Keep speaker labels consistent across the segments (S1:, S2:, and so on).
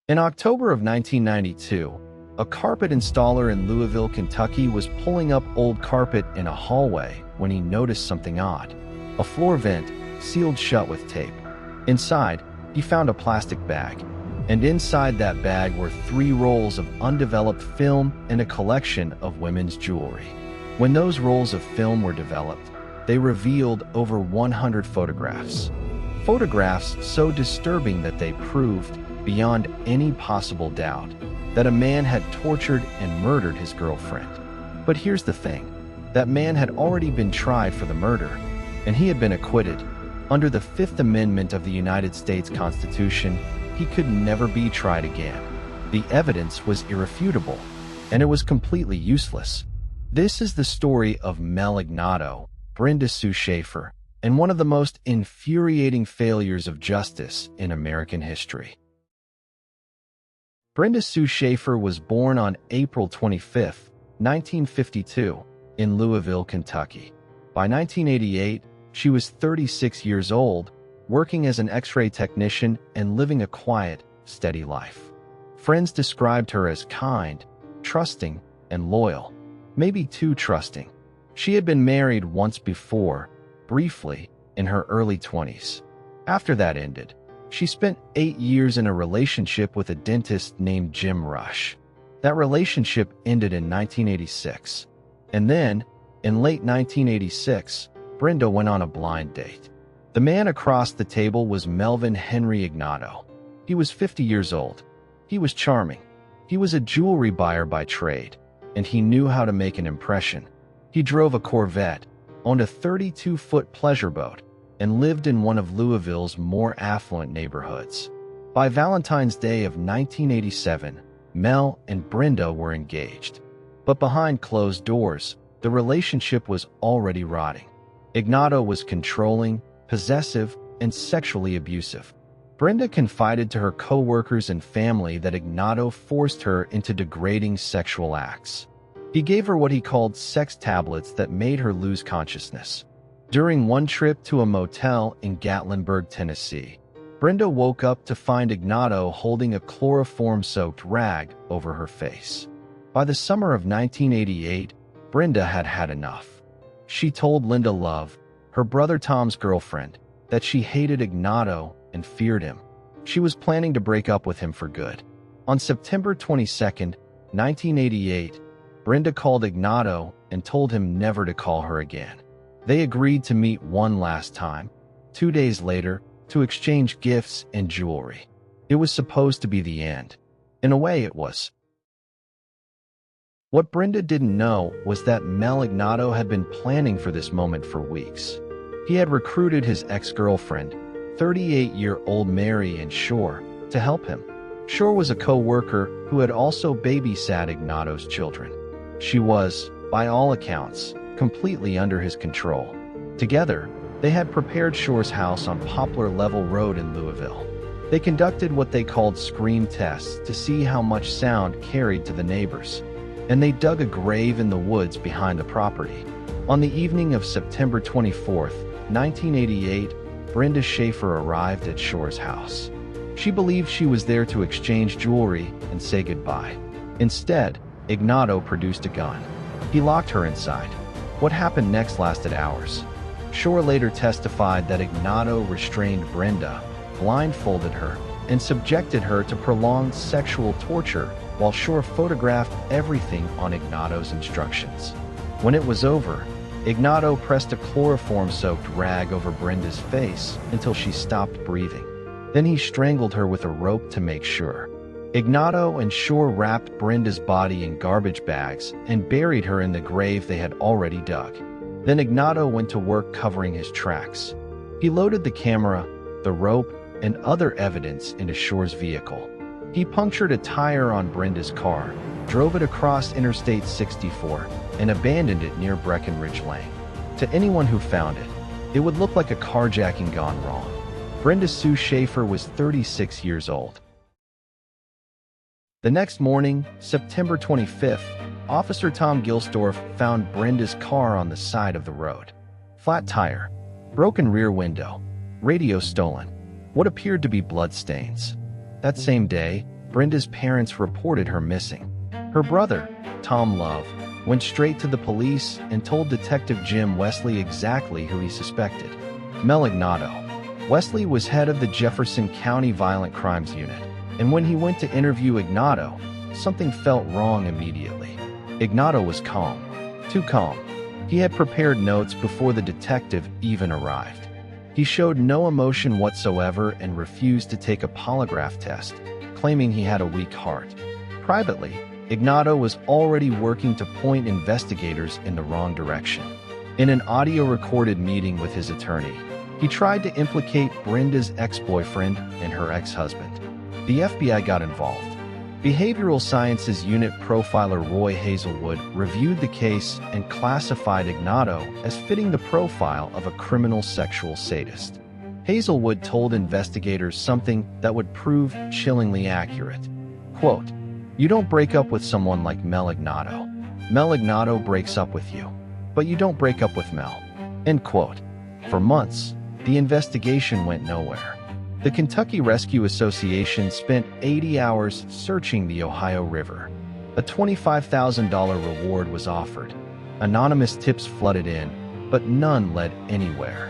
S1: In October of 1992, a carpet installer in Louisville, Kentucky was pulling up old carpet in a hallway when he noticed something odd. A floor vent, sealed shut with tape. Inside, he found a plastic bag, and inside that bag were 3 rolls of undeveloped film and a collection of women's jewelry. When those rolls of film were developed, they revealed over 100 photographs. Photographs so disturbing that they proved, beyond any possible doubt, that a man had tortured and murdered his girlfriend. But here's the thing. That man had already been tried for the murder, and he had been acquitted. Under the Fifth Amendment of the United States Constitution, he could never be tried again. The evidence was irrefutable, and it was completely useless. This is the story of Mel Ignatow, Brenda Schaefer, and one of the most infuriating failures of justice in American history. Brenda Schaefer was born on April 25, 1952, in Louisville, Kentucky. By 1988, she was 36 years old, working as an X-ray technician and living a quiet, steady life. Friends described her as kind, trusting, and loyal. Maybe too trusting. She had been married once before, briefly, in her early 20s. After that ended, she spent 8 years in a relationship with a dentist named Jim Rush. That relationship ended in 1986. And then, in late 1986, Brenda went on a blind date. The man across the table was Melvin Henry Ignatow. He was 50 years old. He was charming. He was a jewelry buyer by trade, and he knew how to make an impression. He drove a Corvette, owned a 32-foot pleasure boat, and lived in one of Louisville's more affluent neighborhoods. By Valentine's Day of 1987, Mel and Brenda were engaged. But behind closed doors, the relationship was already rotting. Ignatow was controlling, possessive, and sexually abusive. Brenda confided to her co-workers and family that Ignatow forced her into degrading sexual acts. He gave her what he called sex tablets that made her lose consciousness. During one trip to a motel in Gatlinburg, Tennessee, Brenda woke up to find Ignatow holding a chloroform-soaked rag over her face. By the summer of 1988, Brenda had had enough. She told Linda Love, her brother Tom's girlfriend, that she hated Ignatow and feared him. She was planning to break up with him for good. On September 22, 1988, Brenda called Ignatow and told him never to call her again. They agreed to meet one last time, 2 days later, to exchange gifts and jewelry. It was supposed to be the end. In a way, it was. What Brenda didn't know was that Mel Ignatow had been planning for this moment for weeks. He had recruited his ex-girlfriend, 38-year-old Mary Ann Shore, to help him. Shore was a co-worker who had also babysat Ignatow's children. She was, by all accounts, completely under his control. Together, they had prepared Shore's house on Poplar Level Road in Louisville. They conducted what they called scream tests to see how much sound carried to the neighbors, and they dug a grave in the woods behind the property. On the evening of September 24, 1988, Brenda Schaefer arrived at Shore's house. She believed she was there to exchange jewelry and say goodbye. Instead, Ignatow produced a gun. He locked her inside. What happened next lasted hours. Shore later testified that Ignatow restrained Brenda, blindfolded her, and subjected her to prolonged sexual torture while Shore photographed everything on Ignatow's instructions. When it was over, Ignatow pressed a chloroform-soaked rag over Brenda's face until she stopped breathing. Then he strangled her with a rope to make sure. Ignatow and Shore wrapped Brenda's body in garbage bags and buried her in the grave they had already dug. Then Ignatow went to work covering his tracks. He loaded the camera, the rope, and other evidence into Shore's vehicle. He punctured a tire on Brenda's car, drove it across Interstate 64, and abandoned it near Breckenridge Lane. To anyone who found it, it would look like a carjacking gone wrong. Brenda Sue Schaefer was 36 years old. The next morning, September 25th, Officer Tom Gilsdorf found Brenda's car on the side of the road. Flat tire, broken rear window, radio stolen, what appeared to be blood stains. That same day, Brenda's parents reported her missing. Her brother, Tom Love, went straight to the police and told Detective Jim Wesley exactly who he suspected: Mel Ignatow. Wesley was head of the Jefferson County Violent Crimes Unit, and when he went to interview Ignatow, something felt wrong immediately. Ignatow was calm, too calm. He had prepared notes before the detective even arrived. He showed no emotion whatsoever and refused to take a polygraph test, claiming he had a weak heart. Privately, Ignatow was already working to point investigators in the wrong direction. In an audio-recorded meeting with his attorney, he tried to implicate Brenda's ex-boyfriend and her ex-husband. The FBI got involved. Behavioral Sciences Unit profiler Roy Hazelwood reviewed the case and classified Ignatow as fitting the profile of a criminal sexual sadist. Hazelwood told investigators something that would prove chillingly accurate. Quote, "You don't break up with someone like Mel Ignatow. Mel Ignatow breaks up with you, but you don't break up with Mel." End quote. For months, the investigation went nowhere. The Kentucky Rescue Association spent 80 hours searching the Ohio River. A $25,000 reward was offered. Anonymous tips flooded in, but none led anywhere.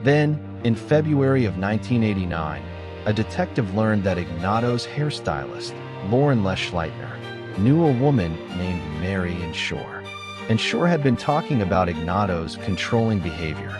S1: Then, in February of 1989, a detective learned that Ignatow's hairstylist, Lauren Leschleitner, knew a woman named Mary Shore. And Shore had been talking about Ignatow's controlling behavior.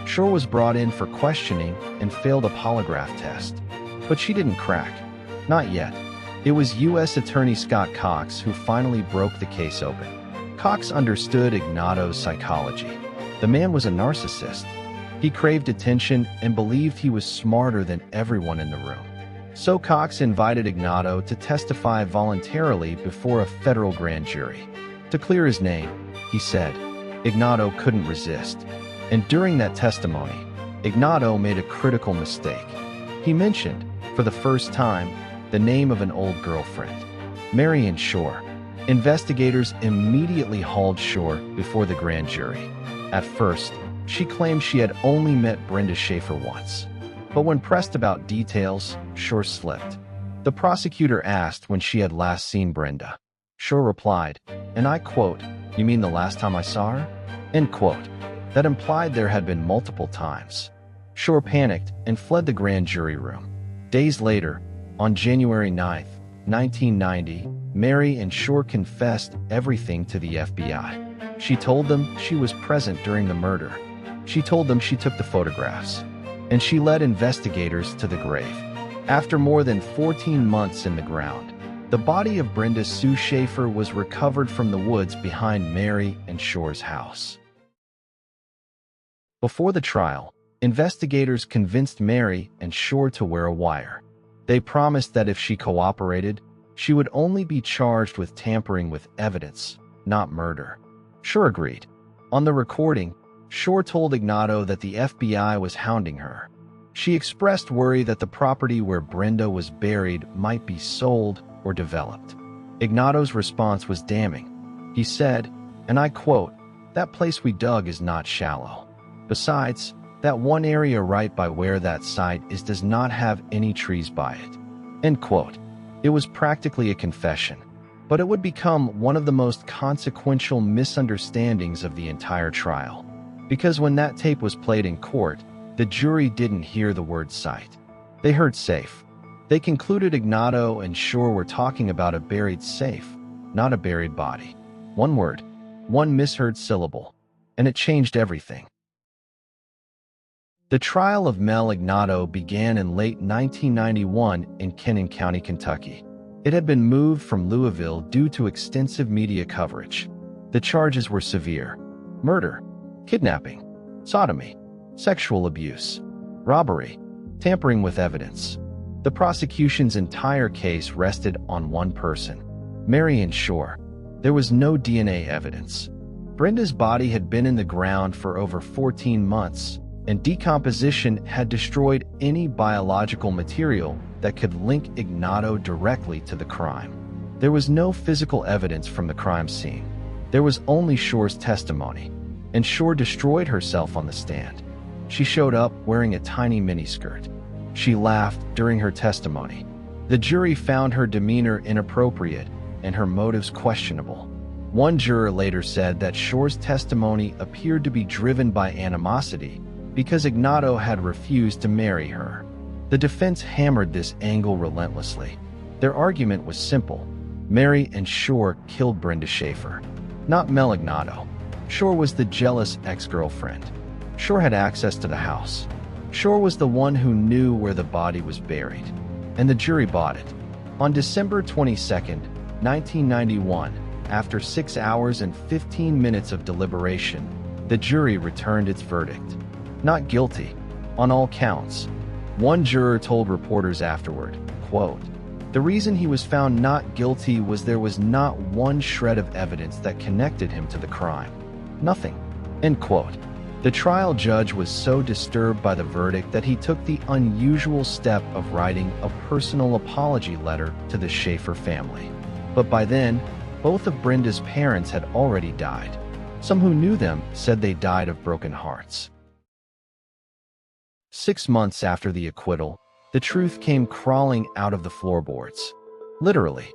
S1: Shore was brought in for questioning and failed a polygraph test. But she didn't crack. Not yet. It was U.S. Attorney Scott Cox who finally broke the case open. Cox understood Ignatow's psychology. The man was a narcissist. He craved attention and believed he was smarter than everyone in the room. So Cox invited Ignatow to testify voluntarily before a federal grand jury. To clear his name, he said, Ignatow couldn't resist. And during that testimony, Ignatow made a critical mistake. He mentioned, for the first time, the name of an old girlfriend, Mary Shore. Investigators immediately hauled Shore before the grand jury. At first, she claimed she had only met Brenda Schaefer once. But when pressed about details, Shore slipped. The prosecutor asked when she had last seen Brenda. Shore replied, and I quote, "You mean the last time I saw her?" End quote. That implied there had been multiple times. Shore panicked and fled the grand jury room. Days later, on January 9, 1990, Mary Shore confessed everything to the FBI. She told them she was present during the murder. She told them she took the photographs. And she led investigators to the grave. After more than 14 months in the ground, the body of Brenda Sue Schaefer was recovered from the woods behind Mary Shore's house. Before the trial, investigators convinced Mary Shore to wear a wire. They promised that if she cooperated, she would only be charged with tampering with evidence, not murder. Shore agreed. On the recording, Shore told Ignatow that the FBI was hounding her. She expressed worry that the property where Brenda was buried might be sold or developed. Ignatow's response was damning. He said, and I quote, "That place we dug is not shallow. Besides, that one area right by where that site is does not have any trees by it." End quote. It was practically a confession, but it would become one of the most consequential misunderstandings of the entire trial. Because when that tape was played in court, the jury didn't hear the word site. They heard safe. They concluded Ignatow Shore were talking about a buried safe, not a buried body. One word, one misheard syllable, and it changed everything. The trial of Mel Ignatow began in late 1991 in Kenton County, Kentucky. It had been moved from Louisville due to extensive media coverage. The charges were severe: murder, kidnapping, sodomy, sexual abuse, robbery, tampering with evidence. The prosecution's entire case rested on one person, Mary Shore. There was no DNA evidence. Brenda's body had been in the ground for over 14 months, and decomposition had destroyed any biological material that could link Ignatow directly to the crime. There was no physical evidence from the crime scene. There was only Shore's testimony, and Shore destroyed herself on the stand. She showed up wearing a tiny miniskirt. She laughed during her testimony. The jury found her demeanor inappropriate and her motives questionable. One juror later said that Shore's testimony appeared to be driven by animosity because Ignatow had refused to marry her. The defense hammered this angle relentlessly. Their argument was simple. Mary and Shore killed Brenda Schaefer, not Mel Ignatow. Shore was the jealous ex-girlfriend. Shore had access to the house. Shore was the one who knew where the body was buried. And the jury bought it. On December 22, 1991, after 6 hours and 15 minutes of deliberation, the jury returned its verdict. Not guilty, on all counts. One juror told reporters afterward, quote, "The reason he was found not guilty was there was not one shred of evidence that connected him to the crime. Nothing." End quote. The trial judge was so disturbed by the verdict that he took the unusual step of writing a personal apology letter to the Schaefer family. But by then, both of Brenda's parents had already died. Some who knew them said they died of broken hearts. 6 months after the acquittal, the truth came crawling out of the floorboards. Literally.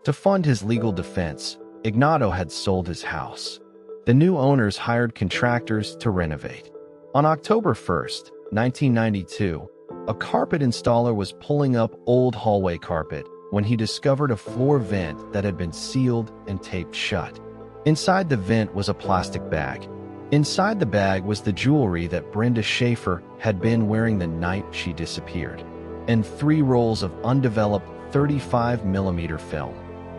S1: To fund his legal defense, Ignatow had sold his house. The new owners hired contractors to renovate. On October 1, 1992, a carpet installer was pulling up old hallway carpet when he discovered a floor vent that had been sealed and taped shut. Inside the vent was a plastic bag. Inside the bag was the jewelry that Brenda Schaefer had been wearing the night she disappeared, and 3 rolls of undeveloped 35mm film.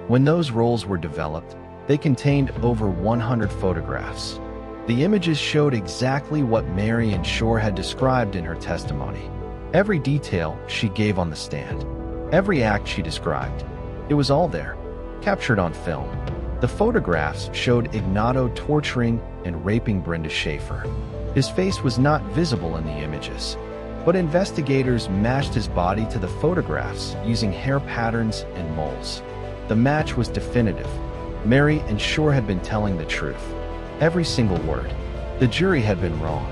S1: When those rolls were developed, they contained over 100 photographs. The images showed exactly what Mary and Shore had described in her testimony. Every detail she gave on the stand. Every act she described. It was all there, captured on film. The photographs showed Ignatow torturing and raping Brenda Schaefer. His face was not visible in the images, but investigators matched his body to the photographs using hair patterns and moles. The match was definitive. Mary and Shore had been telling the truth. Every single word. The jury had been wrong.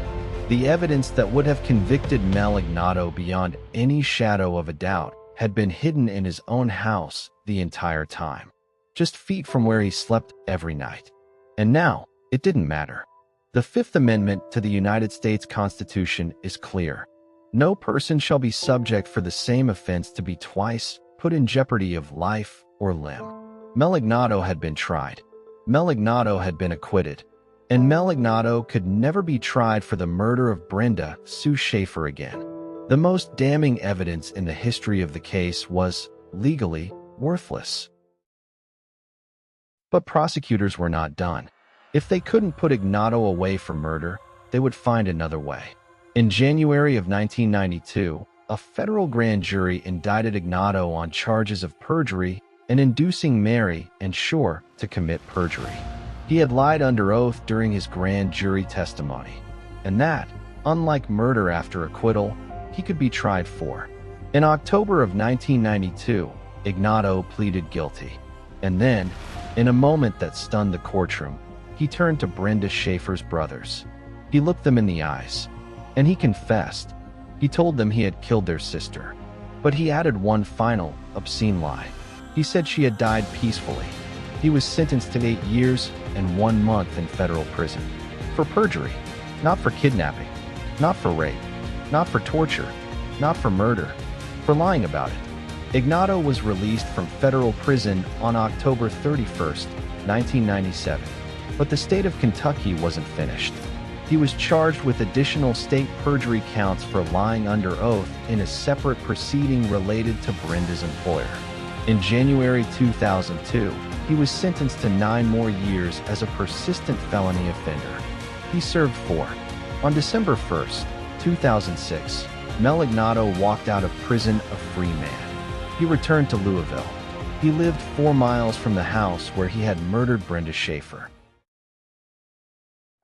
S1: The evidence that would have convicted Mel Ignatow beyond any shadow of a doubt had been hidden in his own house the entire time, just feet from where he slept every night. And now, it didn't matter. The Fifth Amendment to the United States Constitution is clear. No person shall be subject for the same offense to be twice put in jeopardy of life or limb. Mel Ignatow had been tried. Mel Ignatow had been acquitted. And Mel Ignatow could never be tried for the murder of Brenda Sue Schaefer again. The most damning evidence in the history of the case was, legally, worthless. But prosecutors were not done. If they couldn't put Ignatow away for murder, they would find another way. In January of 1992, a federal grand jury indicted Ignatow on charges of perjury and inducing Mary and Shore to commit perjury. He had lied under oath during his grand jury testimony, and that, unlike murder after acquittal, he could be tried for. In October of 1992, Ignatow pleaded guilty. And then, in a moment that stunned the courtroom, he turned to Brenda Schaefer's brothers. He looked them in the eyes, and he confessed. He told them he had killed their sister. But he added one final, obscene lie. He said she had died peacefully. He was sentenced to 8 years and 1 month in federal prison. For perjury, not for kidnapping, not for rape, not for torture, not for murder, for lying about it. Ignatow was released from federal prison on October 31, 1997. But the state of Kentucky wasn't finished. He was charged with additional state perjury counts for lying under oath in a separate proceeding related to Brenda's employer. In January 2002, he was sentenced to 9 more years as a persistent felony offender. He served 4. On December 1, 2006, Mel Ignatow walked out of prison a free man. He returned to Louisville. He lived 4 miles from the house where he had murdered Brenda Schaefer.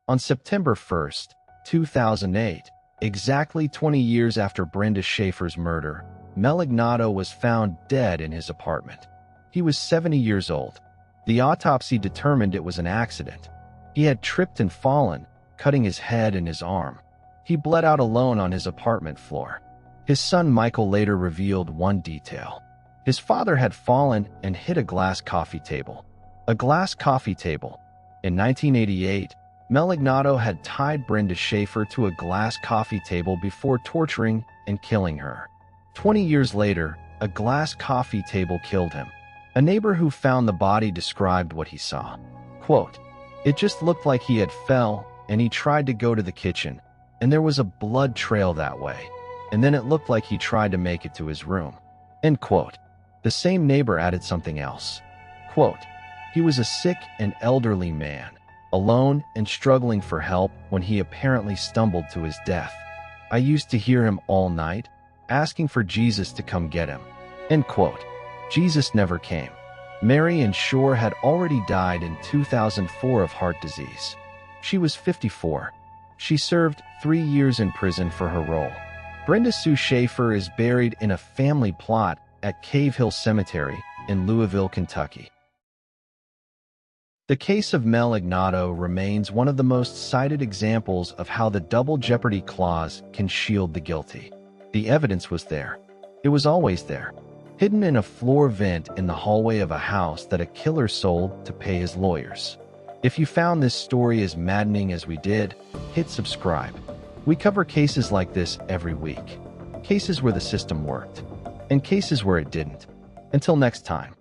S1: On September 1, 2008, exactly 20 years after Brenda Schaefer's murder, Mel Ignatow was found dead in his apartment. He was 70 years old. The autopsy determined it was an accident. He had tripped and fallen, cutting his head and his arm. He bled out alone on his apartment floor. His son Michael later revealed one detail. His father had fallen and hit a glass coffee table. A glass coffee table. In 1988, Mel Ignatow had tied Brenda Schaefer to a glass coffee table before torturing and killing her. 20 years later, a glass coffee table killed him. A neighbor who found the body described what he saw. Quote, "It just looked like he had fell, and he tried to go to the kitchen, and there was a blood trail that way, and then it looked like he tried to make it to his room." End quote. The same neighbor added something else. Quote, "He was a sick and elderly man, alone and struggling for help when he apparently stumbled to his death. I used to hear him all night, asking for Jesus to come get him." End quote. Jesus never came. Mary Ann Shore had already died in 2004 of heart disease. She was 54. She served 3 years in prison for her role. Brenda Sue Schaefer is buried in a family plot at Cave Hill Cemetery in Louisville, Kentucky. The case of Mel Ignatow remains one of the most cited examples of how the double jeopardy clause can shield the guilty. The evidence was there. It was always there, hidden in a floor vent in the hallway of a house that a killer sold to pay his lawyers. If you found this story as maddening as we did, hit subscribe. We cover cases like this every week. Cases where the system worked, and cases where it didn't. Until next time.